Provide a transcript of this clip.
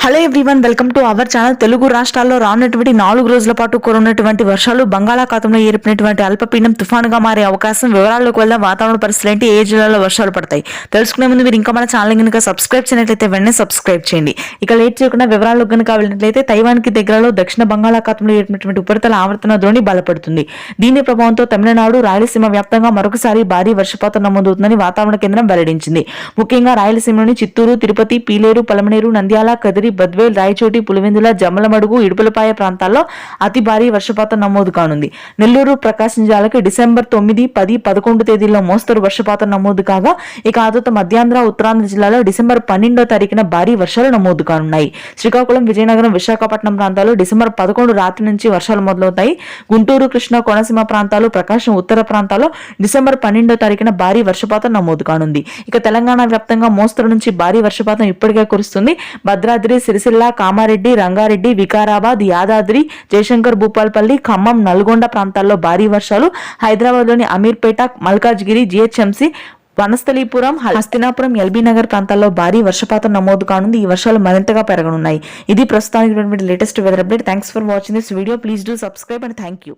Hello everyone, welcome to our channel. Telugu రాష్ట్రాల్లో రానున్నటువంటి 4 రోజుల పాటు కురున్నటువంటి వర్షాలు, బంగాళాఖాతంలో ఏర్పడినటువంటి అల్పపీడనం తుఫానుగా మారే అవకాశం. వివరాల్లోకి వెళ్దాం. వాతావరణ పరిస్థితులు ఏంటి, ఏ జిల్లాలో వర్షాలు పడతాయి తెలుసుకునే ముందు మీరు ఇంకా మన ఛానల్ కనుక సబ్స్క్రైబ్ చేయనట్లయితే వెంటనే సబ్స్క్రైబ్ చేయండి. ఇక లేట్ చేయకుండా వివరాల్లోకి కనుక వెళ్ళినట్లయితే తైవాన్ కి దగ్గరలో దక్షిణ బంగాళాఖాతంలో ఏర్పడినటువంటి ఉపరితల ఆవర్తన ద్రోణి బలపడుతుంది. దీని ప్రభావంతో తమిళనాడు, రాయలసీమ వ్యాప్తంగా మరొకసారి భారీ వర్షపాతం నమోదవుతుందని వాతావరణ కేంద్రం వెల్లడించింది. ముఖ్యంగా రాయలసీమలోని చిత్తూరు, తిరుపతి, పీలేరు, పలమనేరు, నంద్యాల, కదిరి, బద్వేల్, రాయచోటి, పులివెందుల, జమ్మలమడుగు, ఇడుపులపాయ ప్రాంతాల్లో అతి భారీ వర్షపాతం నమోదు కానుంది. నెల్లూరు, ప్రకాశం జిల్లాలకి డిసెంబర్ 9, 10, 11 తేదీల్లో మోస్తరు వర్షపాతం నమోదు కాగా, ఇక ఆదుత మధ్యాంధ్ర, ఉత్తరాంధ్ర జిల్లాలో డిసెంబర్ 12వ తారీఖున భారీ వర్షాలు నమోదు కానున్నాయి. శ్రీకాకుళం, విజయనగరం, విశాఖపట్నం ప్రాంతాల్లో డిసెంబర్ 11 రాత్రి నుంచి వర్షాలు మొదలవుతాయి. గుంటూరు, కృష్ణా, కోనసీమ ప్రాంతాలు, ప్రకాశం ఉత్తర ప్రాంతాల్లో డిసెంబర్ 12వ తారీఖున భారీ వర్షపాతం నమోదు కానుంది. ఇక తెలంగాణ వ్యాప్తంగా మోస్తరు నుంచి భారీ వర్షపాతం ఇప్పటికే కురుస్తుంది. భద్రాద్రి, సిరిసిల్ల, కామారెడ్డి, రంగారెడ్డి, వికారాబాద్, యాదాద్రి, జయశంకర్, భూపాల్పల్లి, ఖమ్మం, నల్గొండ ప్రాంతాల్లో భారీ వర్షాలు. హైదరాబాద్ లోని అమీర్పేట, మల్కాజ్గిరి, జిహెచ్ఎంసీ, వనస్థలీపురం, హస్తినాపురం, ఎల్బీ నగర్ ప్రాంతాల్లో భారీ వర్షపాతం నమోదు కానుంది. ఈ వర్షాలు మరింతగా పెరగనున్నాయి. ఇది ప్రస్తుతానికి latest weather update. Thanks for watching this video. Please do subscribe and thank you.